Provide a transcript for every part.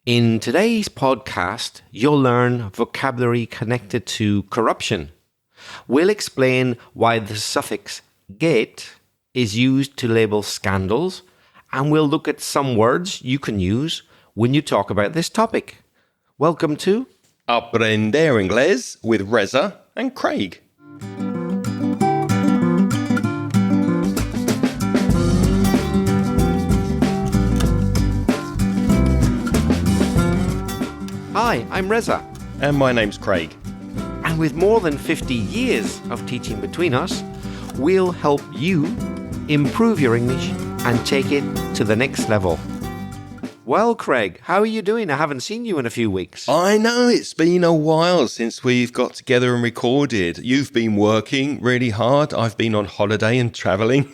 In today's podcast, you'll learn vocabulary connected to corruption. We'll explain why the suffix gate is used to label scandals, and we'll look at some words you can use when you talk about this topic. Welcome to Aprender Inglés with Reza and Craig. Hi, I'm Reza. And my name's Craig. And with more than 50 years of teaching between us, we'll help you improve your English and take it to the next level. Well, Craig, how are you doing? I haven't seen you in a few weeks. I know, it's been a while since we've got together and recorded. You've been working really hard. I've been on holiday and traveling.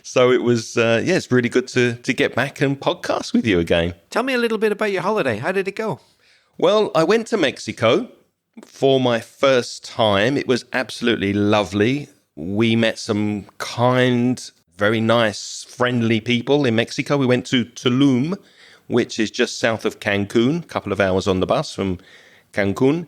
So it was, it's really good to get back and podcast with you again. Tell me a little bit about your holiday. How did it go? Well, I went to Mexico for my first time. It was absolutely lovely. We met some kind, very nice, friendly people in Mexico. We went to Tulum, which is just south of Cancun, a couple of hours on the bus from Cancun.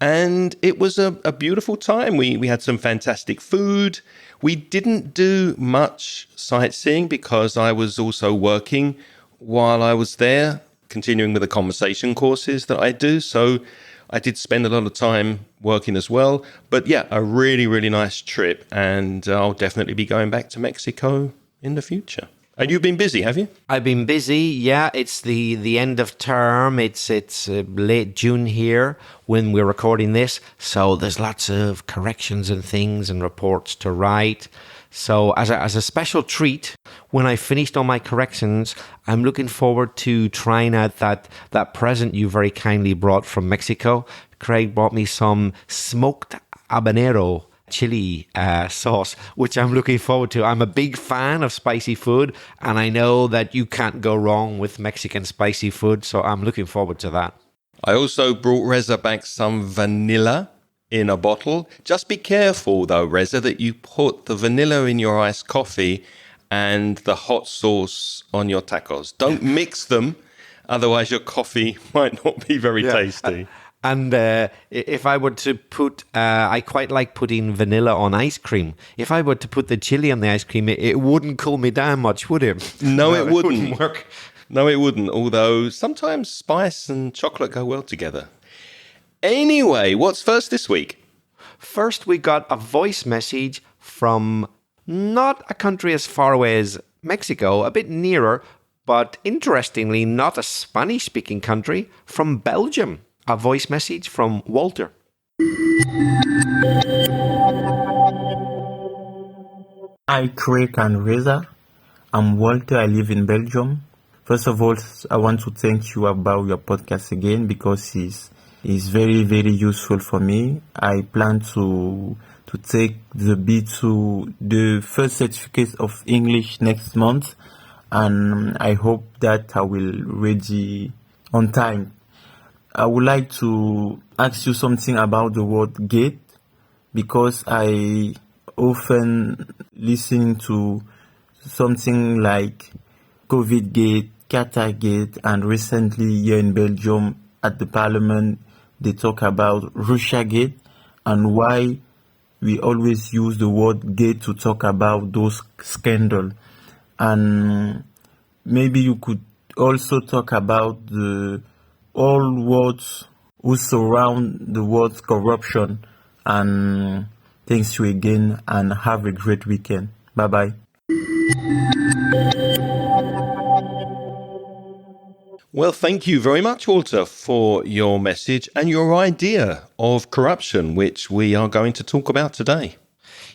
And it was a beautiful time. We had some fantastic food. We didn't do much sightseeing because I was also working while I was there, continuing with the conversation courses that I do. So I did spend a lot of time working as well. But yeah, a really, really nice trip. And I'll definitely be going back to Mexico in the future. And you've been busy, have you? I've been busy. Yeah, it's the end of term. It's late June here when we're recording this. So there's lots of corrections and things and reports to write. So as a special treat, when I finished all my corrections, I'm looking forward to trying out that present you very kindly brought from Mexico. Craig brought me some smoked habanero chili sauce, which I'm looking forward to. I'm a big fan of spicy food, and I know that you can't go wrong with Mexican spicy food, so I'm looking forward to that. I also brought Reza back some vanilla in a bottle. Just be careful though, Reza, that you put the vanilla in your iced coffee and the hot sauce on your tacos. Don't mix them, otherwise your coffee might not be very tasty. And if I were to put, I quite like putting vanilla on ice cream. If I were to put the chili on the ice cream, it wouldn't cool me down much, would it? No, it wouldn't work. No, it wouldn't. Although sometimes spice and chocolate go well together. Anyway, what's first this week? First, we got a voice message from not a country as far away as Mexico, a bit nearer, but interestingly, not a Spanish-speaking country, from Belgium. A voice message from Walter. Hi, Craig and Reza. I'm Walter. I live in Belgium. First of all, I want to thank you about your podcast again because it's very, very useful for me. I plan to take the B2, the first certificate of English next month, and I hope that I will ready on time. I would like to ask you something about the word gate because I often listen to something like COVID gate, Qatar gate, and recently here in Belgium at the parliament they talk about Russia gate and why we always use the word gate to talk about those scandals. And maybe you could also talk about all words who surround the word corruption. And thanks you again and have a great weekend. Bye-bye. Well, thank you very much, Walter, for your message and your idea of corruption, which we are going to talk about today.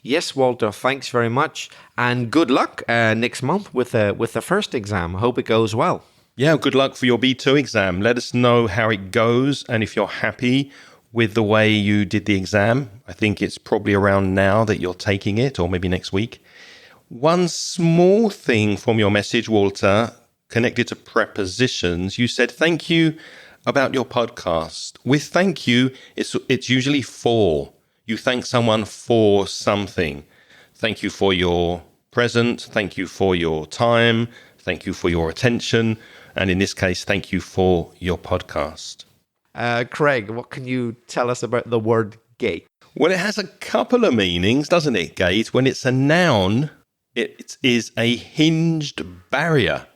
Yes, Walter, thanks very much. And good luck next month with the first exam. I hope it goes well. Yeah, good luck for your B2 exam. Let us know how it goes and if you're happy with the way you did the exam. I think it's probably around now that you're taking it, or maybe next week. One small thing from your message, Walter, connected to prepositions. You said thank you about your podcast. With thank you, it's usually for. You thank someone for something. Thank you for your present. Thank you for your time. Thank you for your attention. And in this case, thank you for your podcast. Craig, what can you tell us about the word gate? Well, it has a couple of meanings, doesn't it, gate? When it's a noun, it is a hinged barrier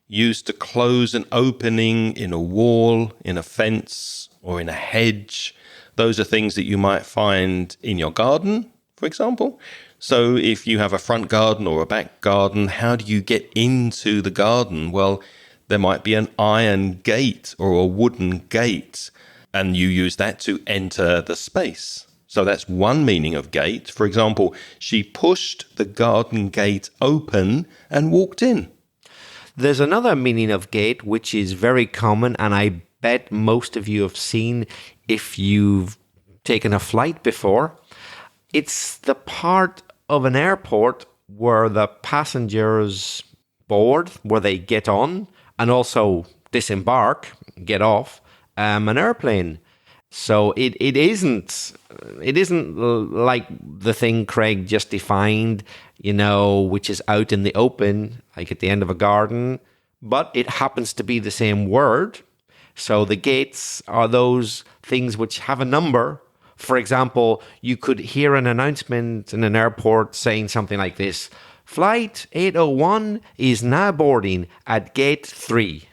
used to close an opening in a wall, in a fence, or in a hedge. Those are things that you might find in your garden, for example. So if you have a front garden or a back garden, how do you get into the garden? Well, there might be an iron gate or a wooden gate, and you use that to enter the space. So that's one meaning of gate. For example, she pushed the garden gate open and walked in. There's another meaning of gate, which is very common, and I bet most of you have seen if you've taken a flight before. It's the part of an airport where the passengers board, where they get on, and also disembark, get off, an airplane. So it isn't like the thing Craig just defined, which is out in the open, like at the end of a garden, but it happens to be the same word. So the gates are those things which have a number. For example, you could hear an announcement in an airport saying something like this: Flight 801 is now boarding at gate 3.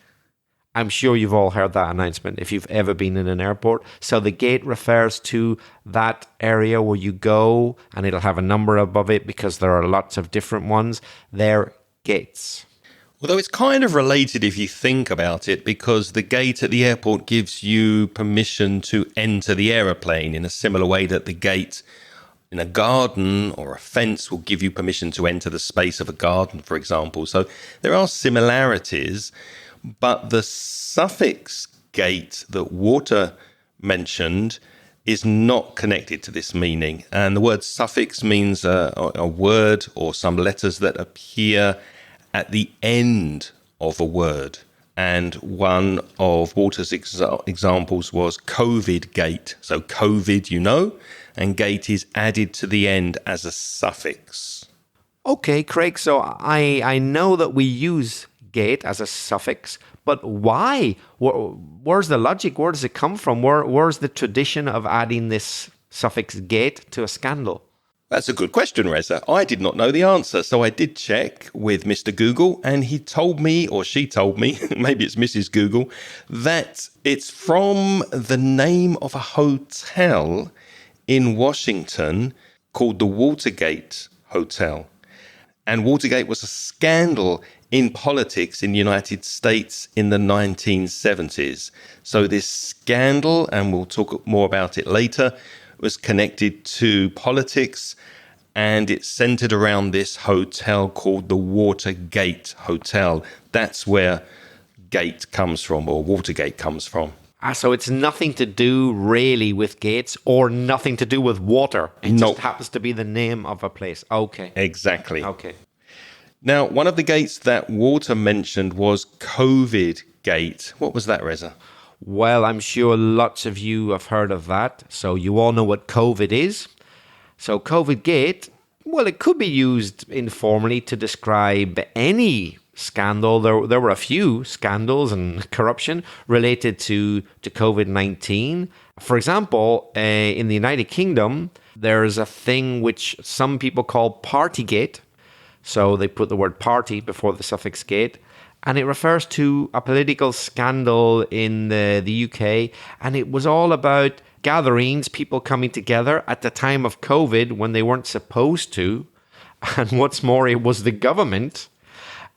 I'm sure you've all heard that announcement if you've ever been in an airport. So the gate refers to that area where you go, and it'll have a number above it because there are lots of different ones. They're gates. Although it's kind of related if you think about it, because the gate at the airport gives you permission to enter the aeroplane in a similar way that the gate in a garden or a fence will give you permission to enter the space of a garden, for example. So there are similarities. But the suffix gate that Walter mentioned is not connected to this meaning. And the word suffix means a word or some letters that appear at the end of a word. And one of Walter's examples was COVID gate. So COVID, and gate is added to the end as a suffix. Okay, Craig, so I know that we use gate as a suffix, but why? Where's the logic? Where does it come from? Where's the tradition of adding this suffix gate to a scandal? That's a good question, Reza. I did not know the answer, so I did check with Mr. Google, and he told me, or she told me, maybe it's Mrs. Google, that it's from the name of a hotel in Washington called the Watergate Hotel. And Watergate was a scandal in politics in the United States in the 1970s. So this scandal, and we'll talk more about it later, was connected to politics, and it centered around this hotel called the Watergate Hotel. That's where gate comes from, or Watergate comes from. So it's nothing to do really with gates or nothing to do with water. It just happens to be the name of a place. Okay. Exactly. Okay. Now, one of the gates that Walter mentioned was COVID gate. What was that, Reza? Well, I'm sure lots of you have heard of that. So you all know what COVID is. So COVID gate, well, it could be used informally to describe any scandal. There were a few scandals and corruption related to COVID-19. For example, in the United Kingdom, there's a thing which some people call Partygate. So they put the word party before the suffix gate. And it refers to a political scandal in the UK. And it was all about gatherings, people coming together at the time of COVID when they weren't supposed to. And what's more, it was the government,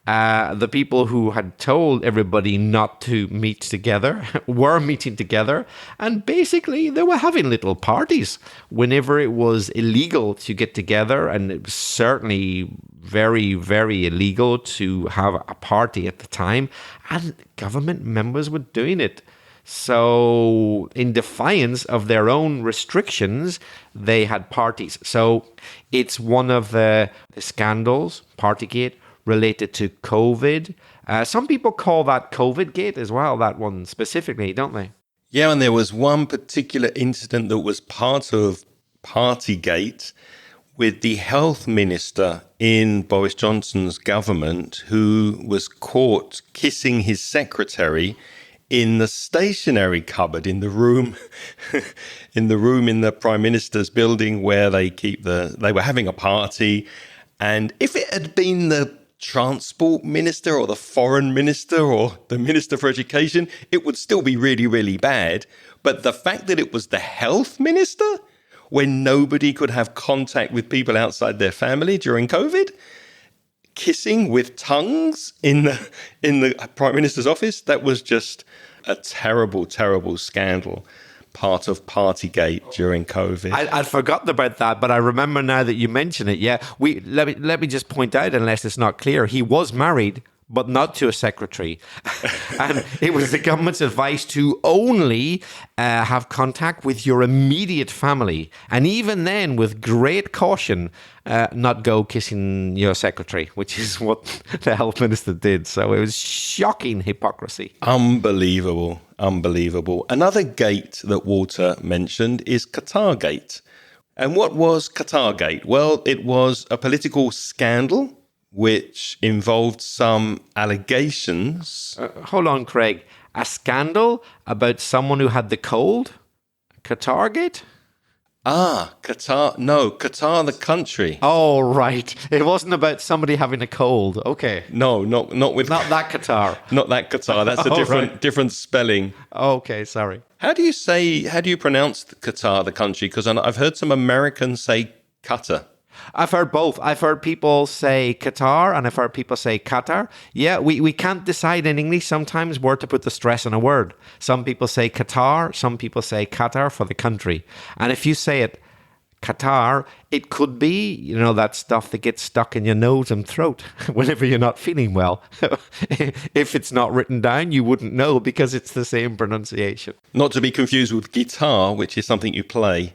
the people who had told everybody not to meet together, were meeting together. And basically, they were having little parties whenever it was illegal to get together. And it was certainly very, very illegal to have a party at the time. And government members were doing it. So in defiance of their own restrictions, they had parties. So it's one of the scandals, Partygate, related to COVID. Some people call that COVID-gate as well, that one specifically, don't they? Yeah, and there was one particular incident that was part of Partygate with the health minister in Boris Johnson's government who was caught kissing his secretary in the stationery cupboard in the room in the Prime Minister's building where they were having a party. And if it had been the transport minister or the foreign minister or the minister for education, it would still be really, really bad. But the fact that it was the health minister, when nobody could have contact with people outside their family during COVID, kissing with tongues in the Prime Minister's office, that was just a terrible, terrible scandal, part of Partygate during COVID. I'd forgotten about that, but I remember now that you mention it. Yeah, let me just point out, unless it's not clear, he was married, but not to a secretary. And it was the government's advice to only have contact with your immediate family. And even then, with great caution, not go kissing your secretary, which is what the health minister did. So it was shocking hypocrisy. Unbelievable. Another gate that Walter mentioned is Qatargate. And what was Qatargate? Well, it was a political scandal which involved some allegations. Hold on, Craig. A scandal about someone who had the cold? Qatargate? Qatar the country. Oh, right. It wasn't about somebody having a cold. Okay. No, not that Qatar. Not that Qatar. That's a different spelling. Okay, sorry. How do you pronounce Qatar the country? Because I've heard some Americans say Qatar. I've heard both. I've heard people say Qatar and I've heard people say Qatar. Yeah, we can't decide in English sometimes where to put the stress on a word. Some people say Qatar, some people say Qatar for the country. And if you say it Qatar, it could be, that stuff that gets stuck in your nose and throat whenever you're not feeling well. If it's not written down, you wouldn't know because it's the same pronunciation. Not to be confused with guitar, which is something you play.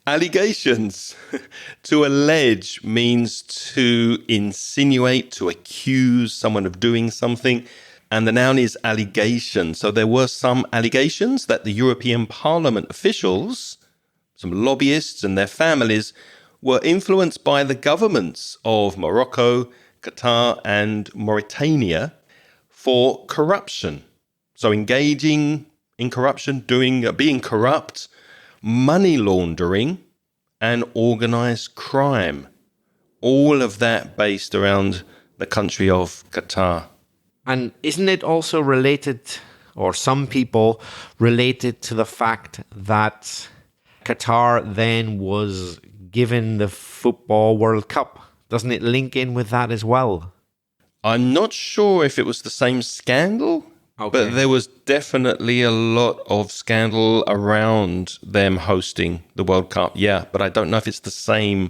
Allegations. To allege means to insinuate, to accuse someone of doing something. And the noun is allegation. So there were some allegations that the European Parliament officials, some lobbyists and their families, were influenced by the governments of Morocco, Qatar and Mauritania for corruption. So engaging in corruption, being corrupt, money laundering and organized crime. All of that based around the country of Qatar. And isn't it also related, or some people related to the fact that Qatar then was given the Football World Cup? Doesn't it link in with that as well? I'm not sure if it was the same scandal. Okay. But there was definitely a lot of scandal around them hosting the World Cup. Yeah, but I don't know if it's the same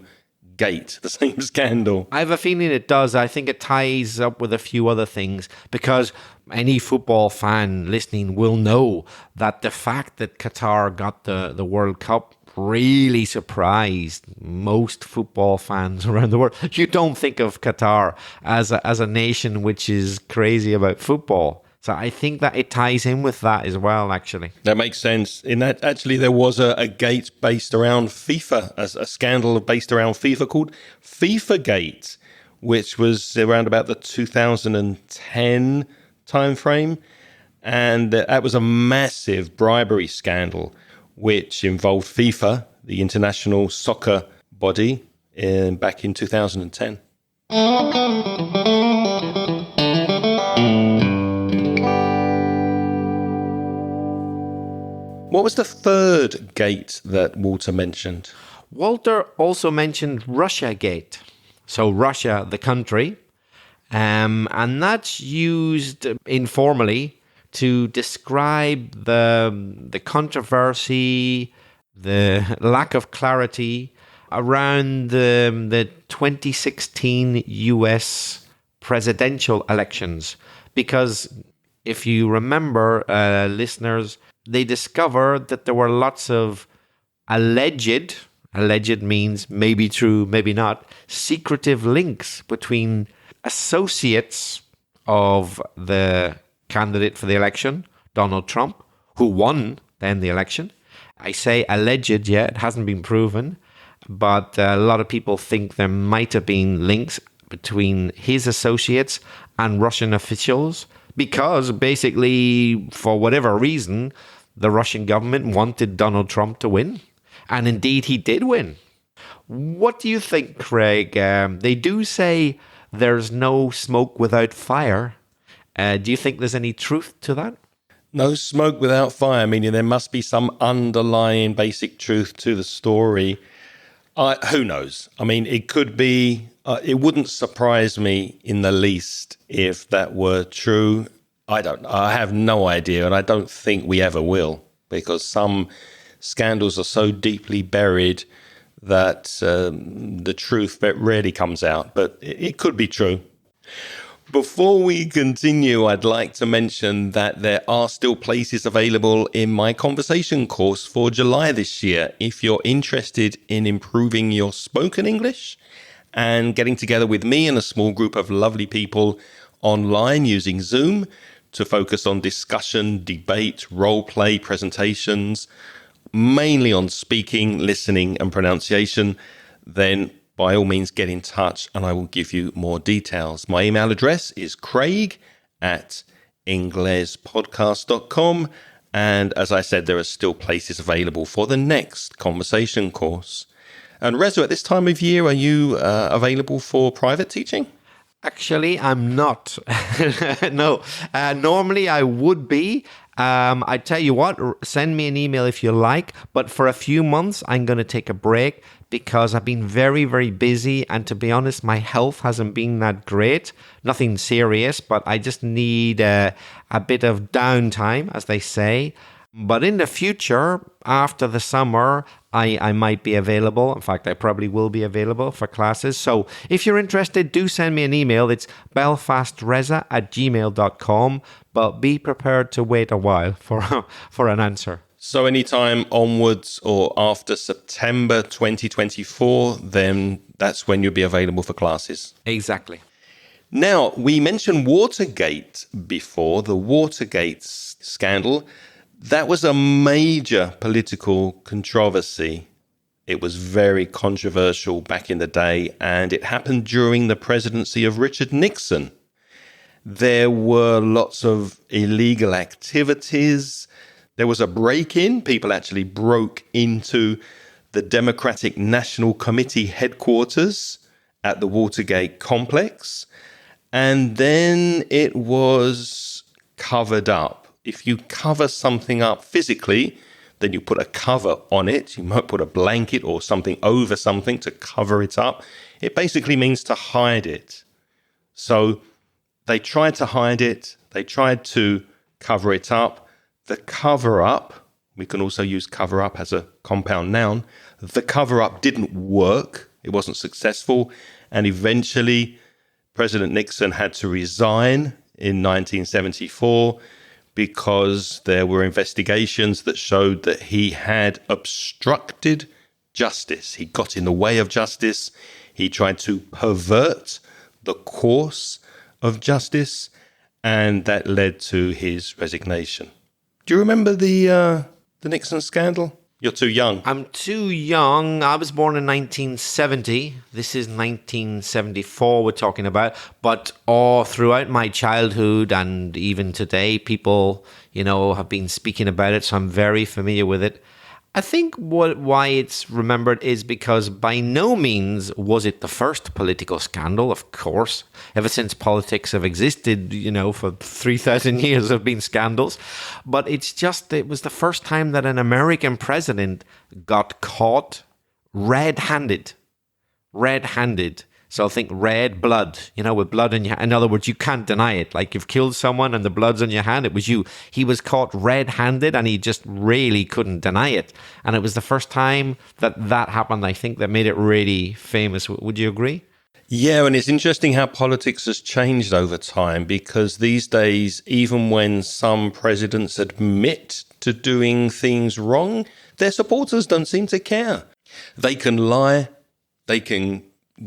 gate, the same scandal. I have a feeling it does. I think it ties up with a few other things because any football fan listening will know that the fact that Qatar got the World Cup really surprised most football fans around the world. You don't think of Qatar as a nation which is crazy about football. So I think that it ties in with that as well, actually. That makes sense. In that, actually, there was a gate based around FIFA, a scandal based around FIFA called FIFA Gate, which was around about the 2010 timeframe. And that was a massive bribery scandal, which involved FIFA, the international soccer body, back in 2010. What was the third gate that Walter mentioned? Walter also mentioned Russiagate. So Russia, the country. And that's used informally to describe the controversy, the lack of clarity around the 2016 US presidential elections. Because if you remember, listeners, they discovered that there were lots of alleged means maybe true, maybe not, secretive links between associates of the candidate for the election, Donald Trump, who won then the election. I say alleged, yeah, it hasn't been proven, but a lot of people think there might have been links between his associates and Russian officials because basically, for whatever reason, the Russian government wanted Donald Trump to win. And indeed, he did win. What do you think, Craig? They do say there's no smoke without fire. Do you think there's any truth to that? No smoke without fire, meaning there must be some underlying basic truth to the story. Who knows? I mean, it could be, it wouldn't surprise me in the least if that were true. I have no idea, and I don't think we ever will, because some scandals are so deeply buried that the truth rarely comes out, but it could be true. Before we continue, I'd like to mention that there are still places available in my conversation course for July this year. If you're interested in improving your spoken English and getting together with me and a small group of lovely people online using Zoom to focus on discussion, debate, role play, presentations, mainly on speaking, listening and pronunciation, then by all means, get in touch and I will give you more details. My email address is craig@inglespodcast.com. And as I said, there are still places available for the next conversation course. And Reza, at this time of year, are you available for private teaching? Actually, I'm not. No. Normally, I would be. I tell you what, send me an email if you like. But for a few months, I'm going to take a break because I've been very, very busy. And to be honest, my health hasn't been that great. Nothing serious, but I just need a bit of downtime, as they say. But in the future, after the summer, I might be available. In fact, I probably will be available for classes. So if you're interested, do send me an email. It's belfastreza@gmail.com. But be prepared to wait a while for an answer. So anytime onwards or after September 2024, then that's when you'll be available for classes. Exactly. Now, we mentioned Watergate before, the Watergate scandal. That was a major political controversy. It was very controversial back in the day, and it happened during the presidency of Richard Nixon. There were lots of illegal activities. There was a break-in. People actually broke into the Democratic National Committee headquarters at the Watergate complex, and then it was covered up. If you cover something up physically, then you put a cover on it. You might put a blanket or something over something to cover it up. It basically means to hide it. So they tried to hide it. They tried to cover it up. The cover-up, we can also use cover-up as a compound noun. The cover-up didn't work. It wasn't successful. And eventually, President Nixon had to resign in 1974 because there were investigations that showed that he had obstructed justice. He got in the way of justice. He tried to pervert the course of justice, and that led to his resignation. Do you remember the Nixon scandal? You're too young. I'm too young. I was born in 1970. This is 1974 we're talking about. But all throughout my childhood and even today, people, have been speaking about it. So I'm very familiar with it. I think why it's remembered is because by no means was it the first political scandal, of course. Ever since politics have existed, for 3,000 years there have been scandals. But it was the first time that an American president got caught red-handed. So think red blood, with blood in your hand. In other words, you can't deny it. Like you've killed someone and the blood's on your hand. It was you. He was caught red-handed and he just really couldn't deny it. And it was the first time that happened, I think, that made it really famous. Would you agree? Yeah, and it's interesting how politics has changed over time, because these days, even when some presidents admit to doing things wrong, their supporters don't seem to care. They can lie, they can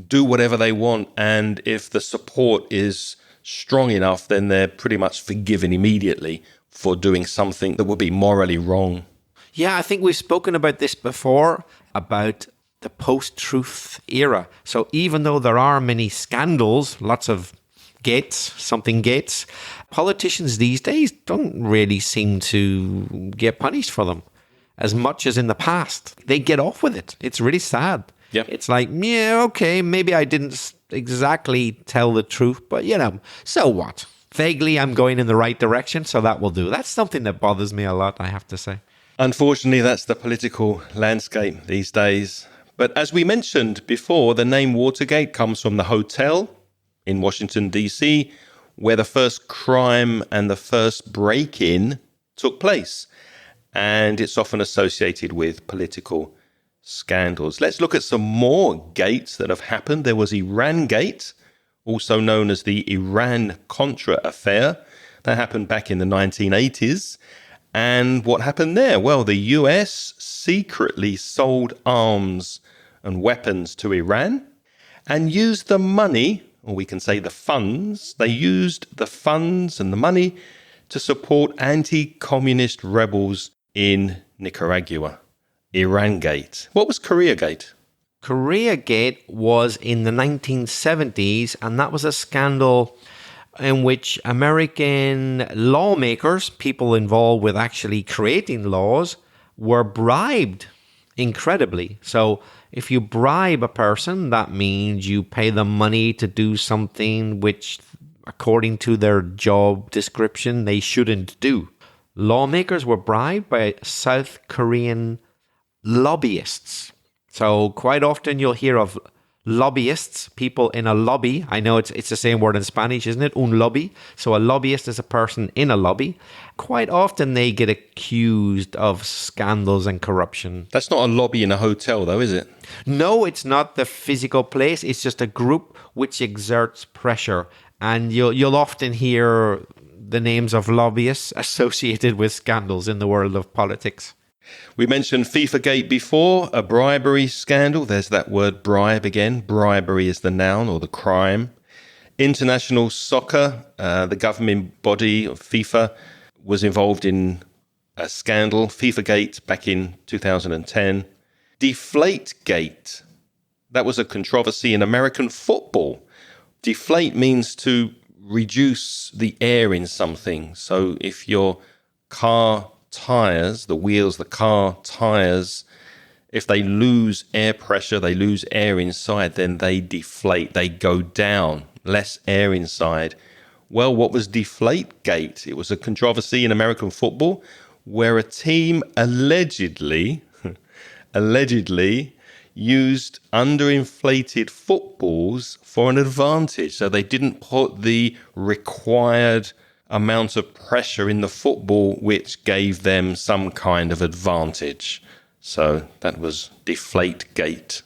do whatever they want, and if the support is strong enough, then they're pretty much forgiven immediately for doing something that would be morally wrong. Yeah, I think we've spoken about this before, about the post-truth era. So even though there are many scandals, lots of something gates, politicians these days don't really seem to get punished for them as much as in the past. They get off with it. It's really sad. Yep. It's like, yeah, okay, maybe I didn't exactly tell the truth, but so what? Vaguely, I'm going in the right direction, so that will do. That's something that bothers me a lot, I have to say. Unfortunately, that's the political landscape these days. But as we mentioned before, the name Watergate comes from the hotel in Washington, D.C., where the first crime and the first break-in took place. And it's often associated with political scandals. Let's look at some more gates that have happened. There was Iran Gate, also known as the Iran-Contra affair. That happened back in the 1980s. And what happened there? Well, the US secretly sold arms and weapons to Iran and used the money, or we can say the funds, they used the funds and the money to support anti-communist rebels in Nicaragua. Iran Gate. What was Korea Gate? Korea Gate was in the 1970s, and that was a scandal in which American lawmakers, people involved with actually creating laws, were bribed incredibly. So if you bribe a person, that means you pay them money to do something which, according to their job description, they shouldn't do. Lawmakers were bribed by South Korean lobbyists. So quite often you'll hear of lobbyists, people in a lobby. I know it's the same word in Spanish, isn't it? Un lobby. So a lobbyist is a person in a lobby. Quite often they get accused of scandals and corruption. That's not a lobby in a hotel, though, is it? No, it's not the physical place. It's just a group which exerts pressure. And you'll often hear the names of lobbyists associated with scandals in the world of politics. We mentioned FIFA Gate before, a bribery scandal. There's that word bribe again. Bribery is the noun or the crime. International soccer, the governing body of FIFA, was involved in a scandal, FIFA Gate, back in 2010. Deflate Gate, that was a controversy in American football. Deflate means to reduce the air in something. So if your car tires, the wheels, the car tires, if they lose air pressure, they lose air inside, then they deflate, they go down, less air inside. Well, what was Deflategate? It was a controversy in American football where a team allegedly used underinflated footballs for an advantage. So they didn't put the required amount of pressure in the football which gave them some kind of advantage. So that was Deflategate.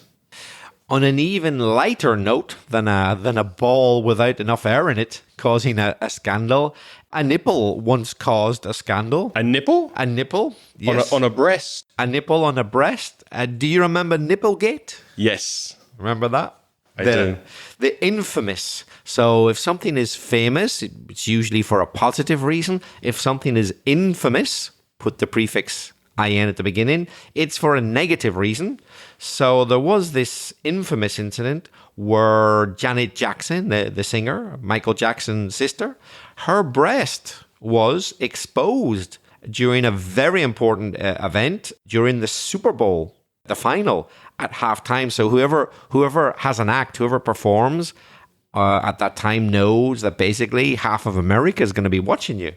On an even lighter note than a ball without enough air in it causing a scandal, a nipple once caused a scandal. A nipple? A nipple, yes. On a breast? A nipple on a breast. Do you remember Nipplegate? Yes. Remember that? I do. The infamous. So if something is famous, it's usually for a positive reason. If something is infamous, put the prefix IN at the beginning, it's for a negative reason. So there was this infamous incident where Janet Jackson, the singer, Michael Jackson's sister, her breast was exposed during a very important event during the Super Bowl, the final, at halftime. So whoever has an act, whoever performs at that time knows that basically half of America is going to be watching you.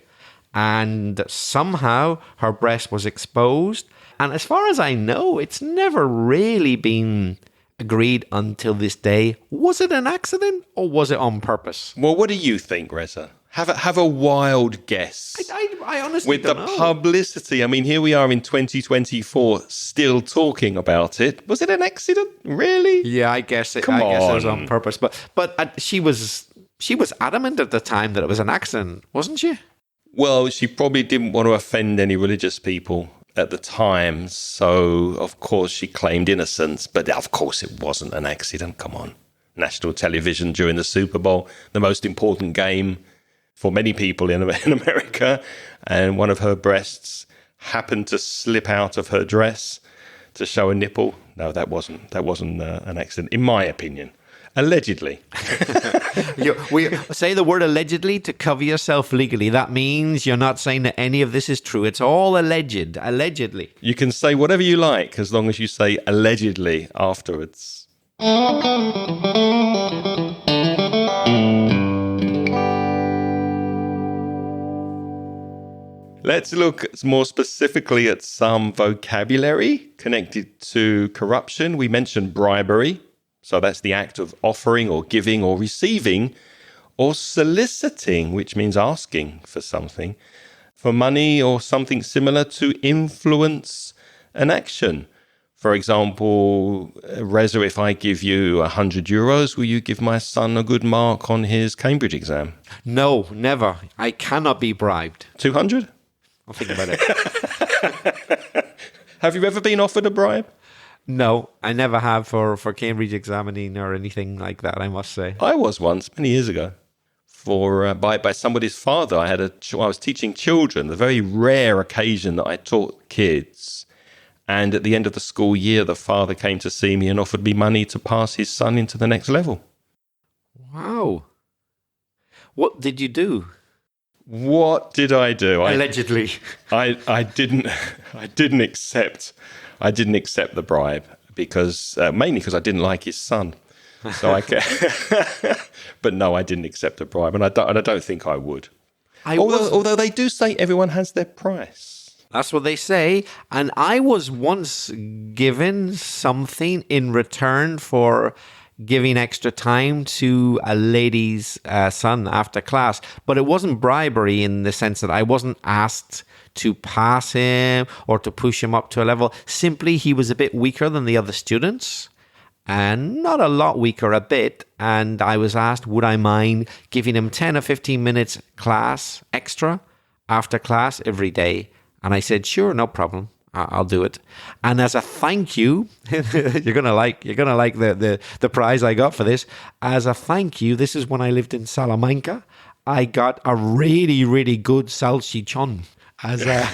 And somehow her breast was exposed. And as far as I know, it's never really been agreed until this day. Was it an accident or was it on purpose? Well, what do you think, Reza? Have a wild guess. I honestly with don't the know. publicity. I mean, here we are in 2024 still talking about it. Was it an accident? Really? Yeah, I guess it was on purpose. But she was adamant at the time that it was an accident, wasn't she? Well, she probably didn't want to offend any religious people at the time. So, of course, she claimed innocence. But of course, it wasn't an accident. Come on. National television during the Super Bowl, the most important game for many people in America. And one of her breasts happened to slip out of her dress to show a nipple. No, that wasn't an accident, in my opinion. Allegedly. We say the word allegedly to cover yourself legally. That means you're not saying that any of this is true. It's all alleged, allegedly. You can say whatever you like as long as you say allegedly afterwards. Let's look more specifically at some vocabulary connected to corruption. We mentioned bribery. So that's the act of offering or giving or receiving, or soliciting, which means asking for something, for money or something similar to influence an action. For example, Reza, if I give you €100, will you give my son a good mark on his Cambridge exam? No, never. I cannot be bribed. 200? I'll think about it. Have you ever been offered a bribe? No, I never have for Cambridge examining or anything like that, I must say. I was once, many years ago, by somebody's father. I was teaching children, the very rare occasion that I taught kids. And at the end of the school year, the father came to see me and offered me money to pass his son into the next level. Wow. What did you do? What did I do? Allegedly. I didn't accept the bribe because mainly because I didn't like his son. So but no, I didn't accept the bribe, and I don't think I would. Although they do say everyone has their price. That's what they say. And I was once given something in return for giving extra time to a lady's son after class. But it wasn't bribery in the sense that I wasn't asked to pass him or to push him up to a level. Simply, he was a bit weaker than the other students. And not a lot weaker, a bit. And I was asked, would I mind giving him 10 or 15 minutes class extra after class every day? And I said, sure, no problem. I'll do it. And as a thank you, you're gonna like the prize I got for this. As a thank you, this is when I lived in Salamanca. I got a really, really good salchichon as a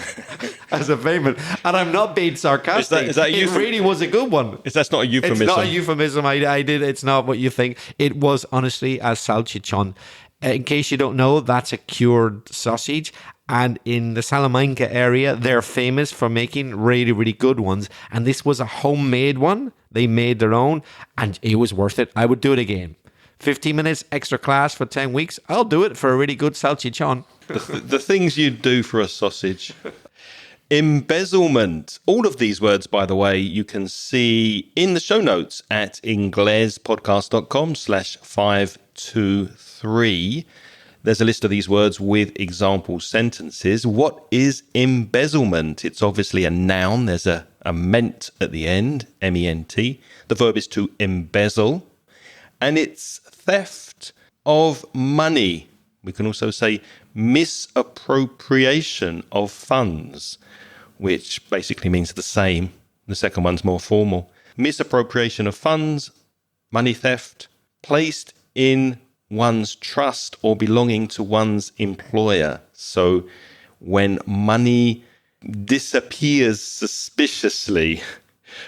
payment, and I'm not being sarcastic. Is that it really was a good one. That's not a euphemism. It's not a euphemism. I did. It's not what you think. It was honestly a salchichon. In case you don't know, that's a cured sausage. And in the Salamanca area, they're famous for making really, really good ones. And this was a homemade one. They made their own, and it was worth it. I would do it again. 15 minutes extra class for 10 weeks. I'll do it for a really good salchichon. The things you'd do for a sausage. Embezzlement. All of these words, by the way, you can see in the show notes at inglespodcast.com/523. There's a list of these words with example sentences. What is embezzlement? It's obviously a noun. There's a ment at the end, M-E-N-T. The verb is to embezzle. And it's theft of money. We can also say misappropriation of funds, which basically means the same. The second one's more formal. Misappropriation of funds, money theft, placed in one's trust or belonging to one's employer. So when money disappears suspiciously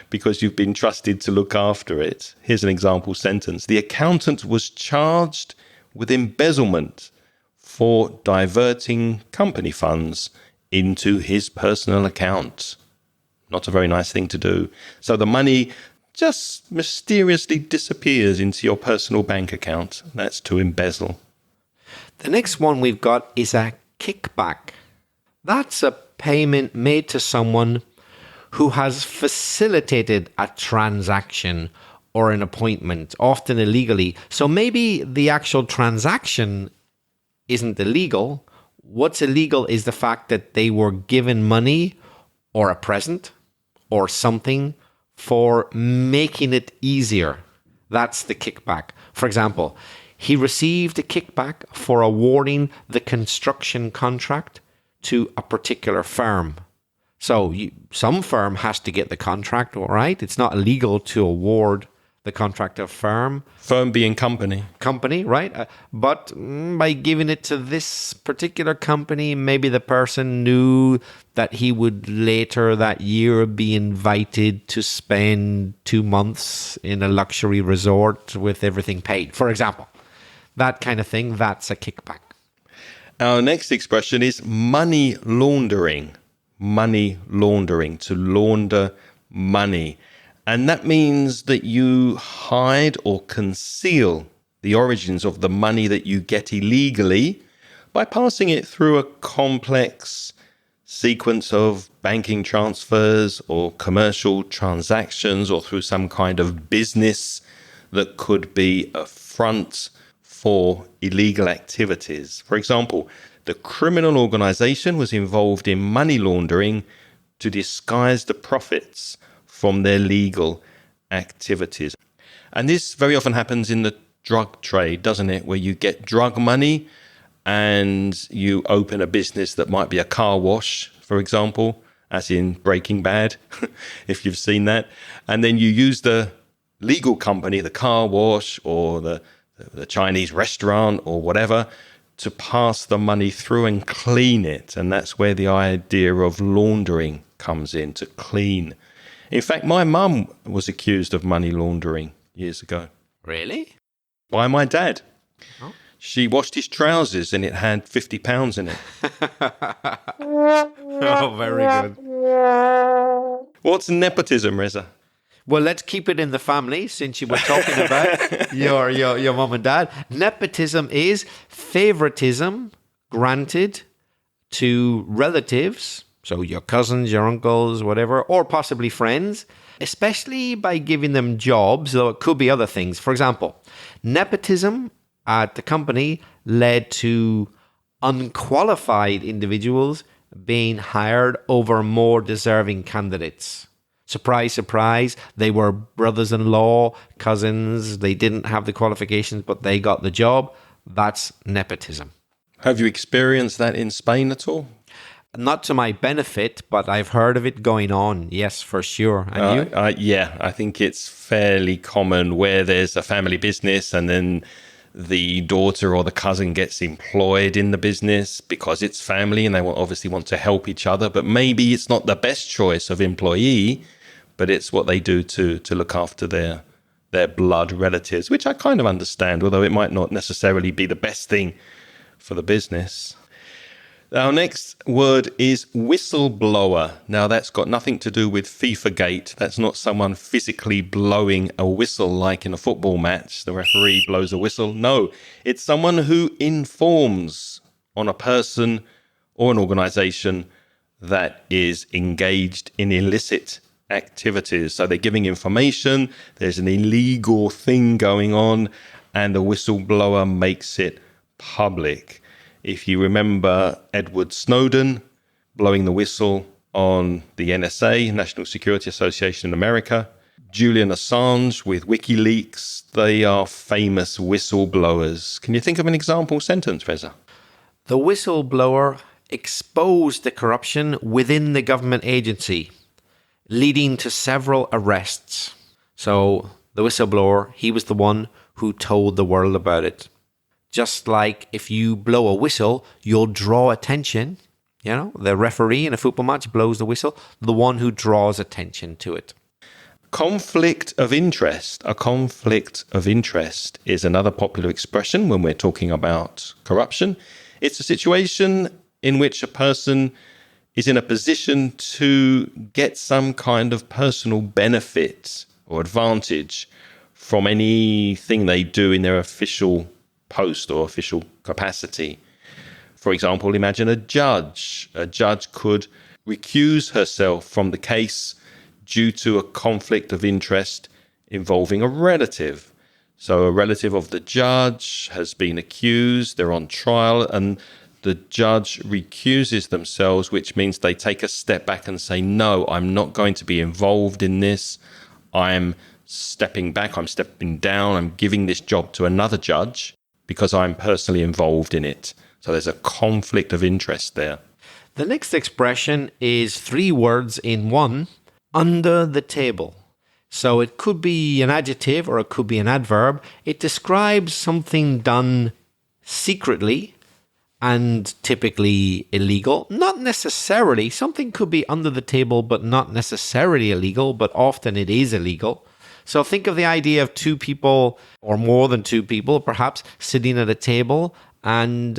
because you've been trusted to look after it. Here's an example sentence. The accountant was charged with embezzlement for diverting company funds into his personal account. Not a very nice thing to do. So the money just mysteriously disappears into your personal bank account. That's to embezzle. The next one we've got is a kickback. That's a payment made to someone who has facilitated a transaction or an appointment, often illegally. So maybe the actual transaction isn't illegal. What's illegal is the fact that they were given money or a present or something for making it easier. That's the kickback. For example, he received a kickback for awarding the construction contract to a particular firm. So some firm has to get the contract, all right? It's not illegal to award the the contractor firm. Firm being company. Company, right? But by giving it to this particular company, maybe the person knew that he would later that year be invited to spend 2 months in a luxury resort with everything paid, for example. That kind of thing, that's a kickback. Our next expression is money laundering. Money laundering, to launder money. And that means that you hide or conceal the origins of the money that you get illegally by passing it through a complex sequence of banking transfers or commercial transactions or through some kind of business that could be a front for illegal activities. For example, the criminal organization was involved in money laundering to disguise the profits from their legal activities. And this very often happens in the drug trade, doesn't it? Where you get drug money and you open a business that might be a car wash, for example, as in Breaking Bad, if you've seen that. And then you use the legal company, the car wash or the Chinese restaurant or whatever, to pass the money through and clean it. And that's where the idea of laundering comes in, to clean. In fact, my mum was accused of money laundering years ago. Really? By my dad. Oh. She washed his trousers and it had £50 in it. Oh, very good. What's nepotism, Reza? Well, let's keep it in the family since you were talking about your mom and dad. Nepotism is favoritism granted to relatives, so your cousins, your uncles, whatever, or possibly friends, especially by giving them jobs, though it could be other things. For example, nepotism at the company led to unqualified individuals being hired over more deserving candidates. Surprise, surprise, they were brothers-in-law, cousins, they didn't have the qualifications, but they got the job. That's nepotism. Have you experienced that in Spain at all? Not to my benefit, but I've heard of it going on. Yes, for sure. And you? Yeah, I think it's fairly common where there's a family business and then the daughter or the cousin gets employed in the business because it's family and they obviously want to help each other. But maybe it's not the best choice of employee, but it's what they do to look after their blood relatives, which I kind of understand, although it might not necessarily be the best thing for the business. Our next word is whistleblower. Now, that's got nothing to do with FIFA-gate. That's not someone physically blowing a whistle like in a football match. The referee blows a whistle. No, it's someone who informs on a person or an organization that is engaged in illicit activities. So they're giving information, there's an illegal thing going on, and the whistleblower makes it public. If you remember Edward Snowden blowing the whistle on the NSA, National Security Association in America, Julian Assange with WikiLeaks, they are famous whistleblowers. Can you think of an example sentence, Reza? The whistleblower exposed the corruption within the government agency, leading to several arrests. So the whistleblower, he was the one who told the world about it. Just like if you blow a whistle, you'll draw attention. You know, the referee in a football match blows the whistle, the one who draws attention to it. Conflict of interest. A conflict of interest is another popular expression when we're talking about corruption. It's a situation in which a person is in a position to get some kind of personal benefit or advantage from anything they do in their official post or official capacity. For example, imagine a judge. A judge could recuse herself from the case due to a conflict of interest involving a relative. So a relative of the judge has been accused, they're on trial, and the judge recuses themselves, which means they take a step back and say, no, I'm not going to be involved in this. I'm stepping back, I'm stepping down, I'm giving this job to another judge because I'm personally involved in it. So there's a conflict of interest there. The next expression is 3 words in one, under the table. So it could be an adjective or it could be an adverb. It describes something done secretly and typically illegal. Not necessarily. Something could be under the table, but not necessarily illegal, but often it is illegal. So think of the idea of two people or more than two people, perhaps, sitting at a table, and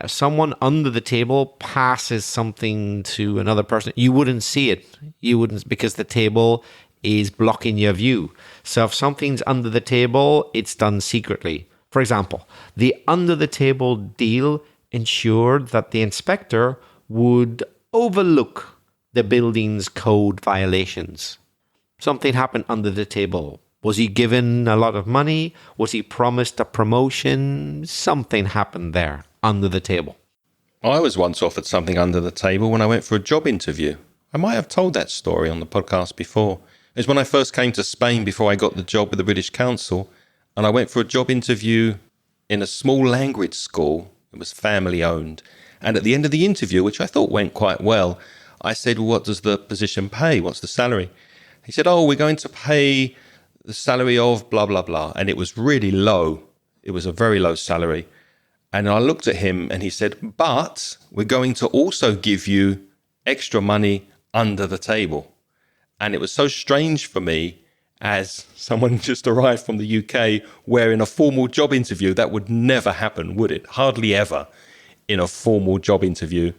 someone under the table passes something to another person. You wouldn't see it. You wouldn't, because the table is blocking your view. So if something's under the table, it's done secretly. For example, the under the table deal ensured that the inspector would overlook the building's code violations. Something happened under the table. Was he given a lot of money? Was he promised a promotion? Something happened there under the table. I was once offered something under the table when I went for a job interview. I might have told that story on the podcast before. It was when I first came to Spain before I got the job with the British Council, and I went for a job interview in a small language school. It was family owned. And at the end of the interview, which I thought went quite well, I said, well, what does the position pay? What's the salary? He said, oh, we're going to pay the salary of blah, blah, blah. And it was really low. It was a very low salary. And I looked at him and he said, but we're going to also give you extra money under the table. And it was so strange for me, as someone just arrived from the UK, where in a formal job interview, that would never happen, would it? Hardly ever in a formal job interview.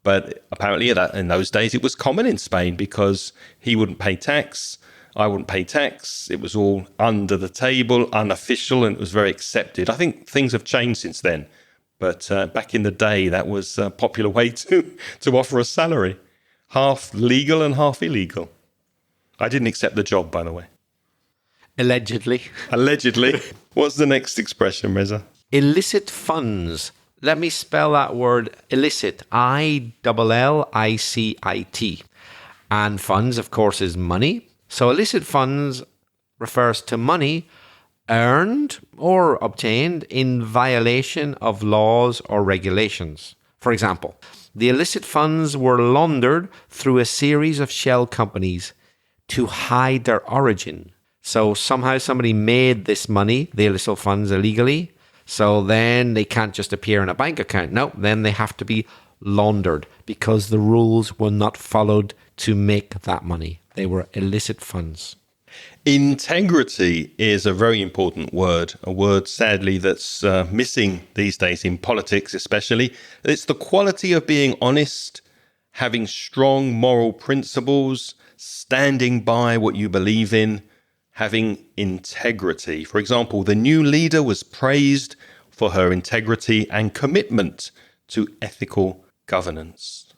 But apparently in those days, it was common in Spain because he wouldn't pay tax, I wouldn't pay tax. It was all under the table, unofficial, and it was very accepted. I think things have changed since then. But back in the day, that was a popular way to offer a salary. Half legal and half illegal. I didn't accept the job, by the way. Allegedly. Allegedly. What's the next expression, Reza? Illicit funds. Let me spell that word illicit. ILLICIT. And funds, of course, is money. So illicit funds refers to money earned or obtained in violation of laws or regulations. For example, the illicit funds were laundered through a series of shell companies to hide their origin. So somehow somebody made this money, the illicit funds, illegally. So then they can't just appear in a bank account. No, then they have to be laundered because the rules were not followed to make that money. They were illicit funds. Integrity is a very important word, a word sadly that's missing these days in politics especially. It's the quality of being honest, having strong moral principles, standing by what you believe in, having integrity. For example, the new leader was praised for her integrity and commitment to ethical governance.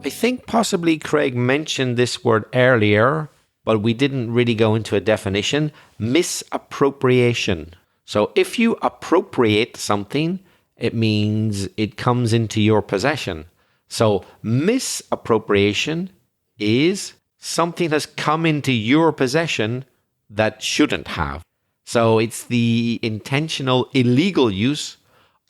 I think possibly Craig mentioned this word earlier, but we didn't really go into a definition. Misappropriation. So if you appropriate something, it means it comes into your possession. So misappropriation is something has come into your possession that shouldn't have. So it's the intentional illegal use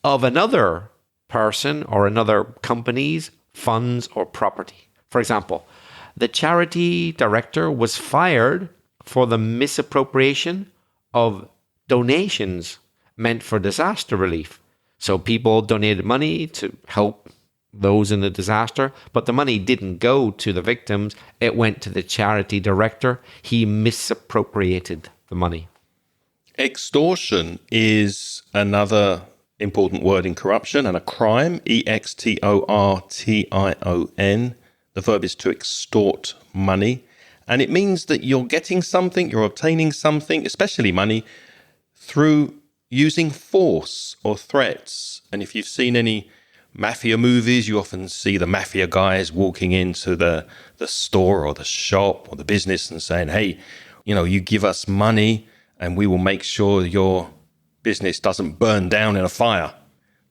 of another person or another company's funds or property. For example, the charity director was fired for the misappropriation of donations meant for disaster relief. So people donated money to help those in the disaster, but the money didn't go to the victims. It went to the charity director. He misappropriated the money. Extortion is another important word in corruption and a crime. EXTORTION. The verb is to extort money. And it means that you're getting something, you're obtaining something, especially money, through using force or threats. And if you've seen any mafia movies, you often see the mafia guys walking into the store or the shop or the business and saying, hey, you give us money and we will make sure your business doesn't burn down in a fire.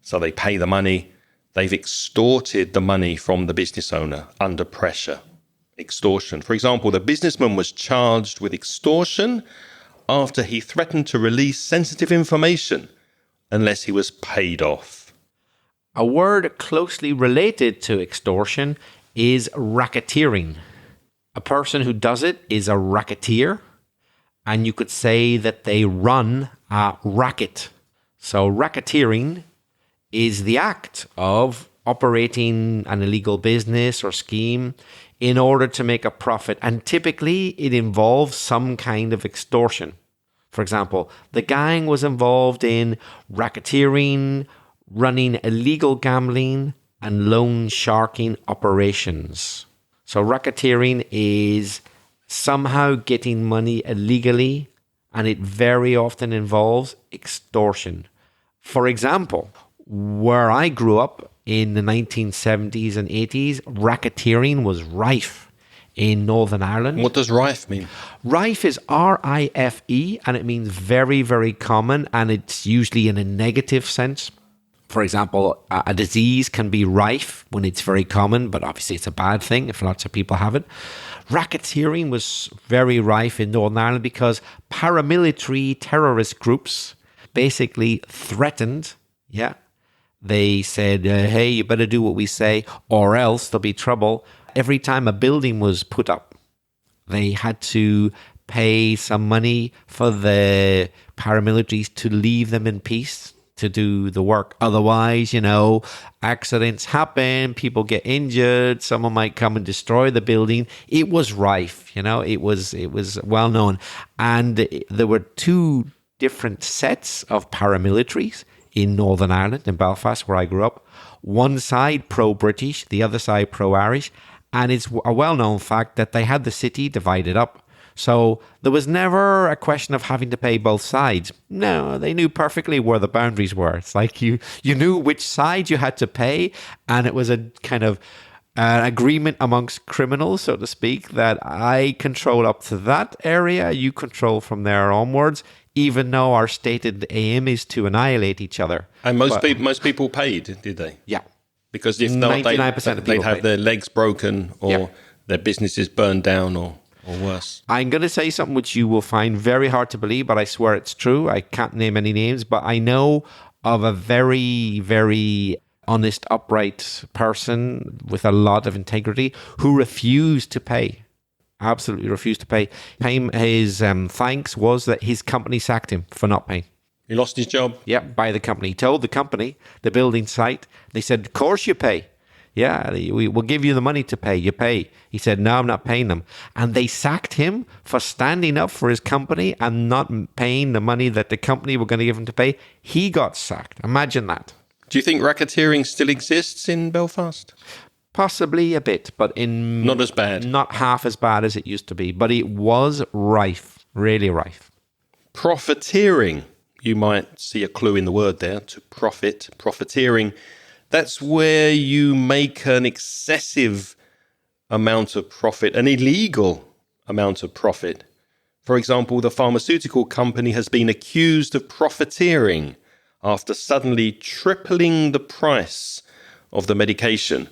So they pay the money. They've extorted the money from the business owner under pressure. Extortion. For example, the businessman was charged with extortion after he threatened to release sensitive information unless he was paid off. A word closely related to extortion is racketeering. A person who does it is a racketeer, and you could say that they run a racket. So racketeering is the act of operating an illegal business or scheme in order to make a profit, and typically it involves some kind of extortion. For example, the gang was involved in racketeering, running illegal gambling, and loan sharking operations. So racketeering is somehow getting money illegally, and it very often involves extortion. For example, where I grew up in the 1970s and 80s, racketeering was rife in Northern Ireland. What does rife mean? Rife is R-I-F-E, and it means very, very common, and it's usually in a negative sense. For example, a disease can be rife when it's very common, but obviously it's a bad thing if lots of people have it. Racketeering was very rife in Northern Ireland because paramilitary terrorist groups basically threatened, they said, hey, you better do what we say or else there'll be trouble. Every time a building was put up, they had to pay some money for the paramilitaries to leave them in peace to do the work. Otherwise, accidents happen, people get injured, someone might come and destroy the building. It was rife, it was well known. And there were two different sets of paramilitaries in Northern Ireland, in Belfast, where I grew up. One side pro-British, the other side pro-Irish. And it's a well-known fact that they had the city divided up. So there was never a question of having to pay both sides. No, they knew perfectly where the boundaries were. It's like you knew which side you had to pay, and it was a kind of agreement amongst criminals, so to speak, that I control up to that area, you control from there onwards, even though our stated aim is to annihilate each other. And most people paid, did they? Yeah. Because if not, 99% of they'd people have paid. their legs broken or their businesses burned down or worse. I'm going to say something which you will find very hard to believe, but I swear it's true. I can't name any names, but I know of a very, very honest, upright person with a lot of integrity who refused to pay. Absolutely refused to pay. His thanks was that his company sacked him for not paying. He lost his job? Yeah, by the company. He told the company, the building site, they said, of course you pay. Yeah, we will give you the money to pay. You pay. He said, no, I'm not paying them. And they sacked him for standing up for his company and not paying the money that the company were going to give him to pay. He got sacked. Imagine that. Do you think racketeering still exists in Belfast? Possibly a bit, but not as bad. Not half as bad as it used to be. But it was rife, really rife. Profiteering. You might see a clue in the word there, to profit. Profiteering. That's where you make an excessive amount of profit, an illegal amount of profit. For example, the pharmaceutical company has been accused of profiteering after suddenly tripling the price of the medication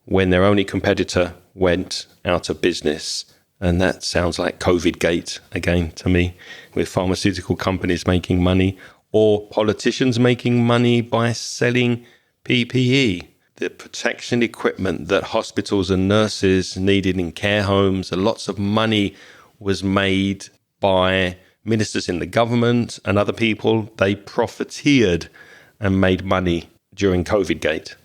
when their only competitor went out of business. And that sounds like COVID-gate again to me, with pharmaceutical companies making money or politicians making money by selling PPE, the protection equipment that hospitals and nurses needed in care homes. Lots of money was made by ministers in the government and other people. They profiteered and made money during COVID-gate.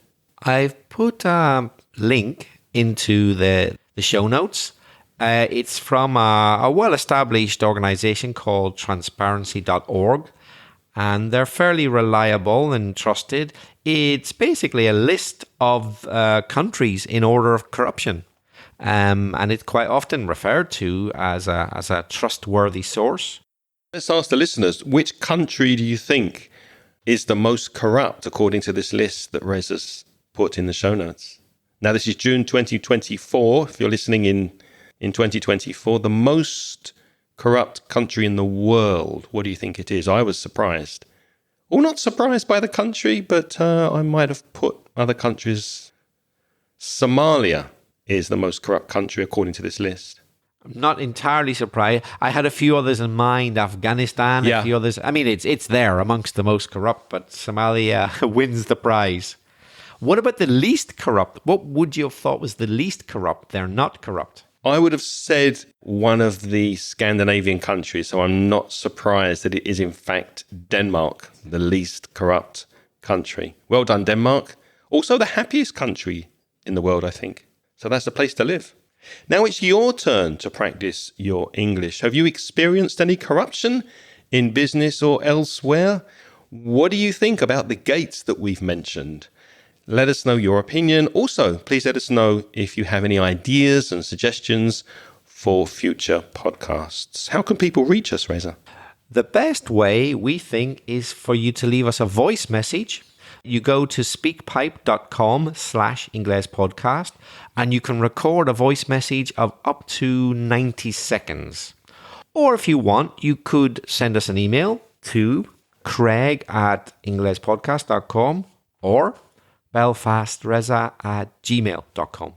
I've put a link into the show notes. It's from a well-established organization called transparency.org. And they're fairly reliable and trusted. It's basically a list of countries in order of corruption. And it's quite often referred to as a trustworthy source. Let's ask the listeners, which country do you think is the most corrupt according to this list that Rez has put in the show notes? Now, this is June 2024. If you're listening in 2024, the most corrupt country in the world. What do you think it is? I was surprised. Well, not surprised by the country, but I might have put other countries. Somalia is the most corrupt country according to this list. I'm not entirely surprised. I had a few others in mind. Afghanistan, a few others. I mean, it's there amongst the most corrupt, but Somalia wins the prize. What about the least corrupt? What would you have thought was the least corrupt? They're not corrupt. I would have said one of the Scandinavian countries, so I'm not surprised that it is in fact Denmark, the least corrupt country. Well done, Denmark. Also the happiest country in the world, I think. So that's the place to live. Now it's your turn to practice your English. Have you experienced any corruption in business or elsewhere? What do you think about the gates that we've mentioned? Let us know your opinion. Also, please let us know if you have any ideas and suggestions for future podcasts. How can people reach us, Reza? The best way, we think, is for you to leave us a voice message. You go to speakpipe.com/Ingles podcast and you can record a voice message of up to 90 seconds. Or if you want, you could send us an email to craig@inglespodcast.com or belfastreza@gmail.com.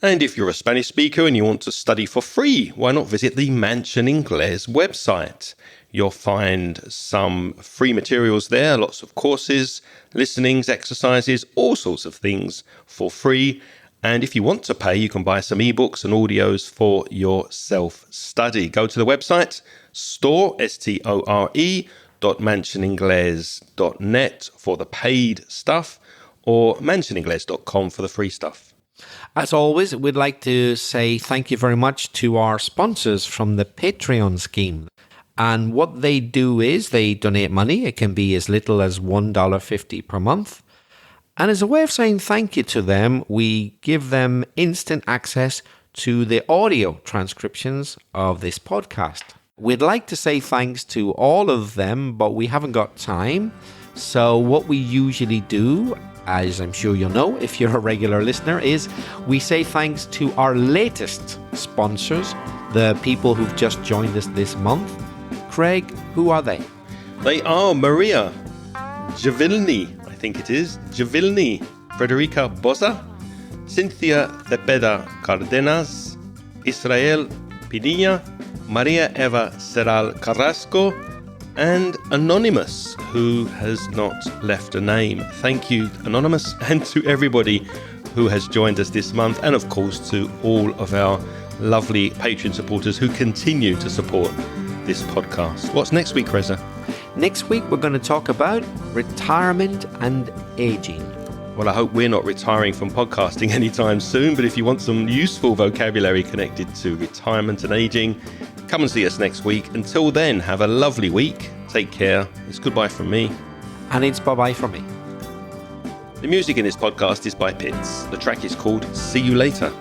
And if you're a Spanish speaker and you want to study for free, why not visit the Mansion Ingles website? You'll find some free materials there, lots of courses, listenings, exercises, all sorts of things for free. And if you want to pay, you can buy some ebooks and audios for your self-study. Go to the website, store.mansioningles.net for the paid stuff, or mansioningles.com for the free stuff. As always, we'd like to say thank you very much to our sponsors from the Patreon scheme. And what they do is they donate money. It can be as little as $1.50 per month. And as a way of saying thank you to them, we give them instant access to the audio transcriptions of this podcast. We'd like to say thanks to all of them, but we haven't got time. So what we usually do, as I'm sure you'll know if you're a regular listener, is we say thanks to our latest sponsors, the people who've just joined us this month. Craig, who are they? They are Maria Javilny, I think it is, Javilny, Frederica Boza, Cynthia Cepeda Cardenas, Israel Pinilla, Maria Eva Seral Carrasco, and Anonymous, who has not left a name. Thank you, Anonymous, and to everybody who has joined us this month, and of course to all of our lovely Patreon supporters who continue to support this podcast. What's next week, Reza? Next week, we're going to talk about retirement and aging. Well, I hope we're not retiring from podcasting anytime soon, but if you want some useful vocabulary connected to retirement and aging, come and see us next week. Until then, have a lovely week. Take care. It's goodbye from me. And it's bye-bye from me. The music in this podcast is by Pitts. The track is called See You Later.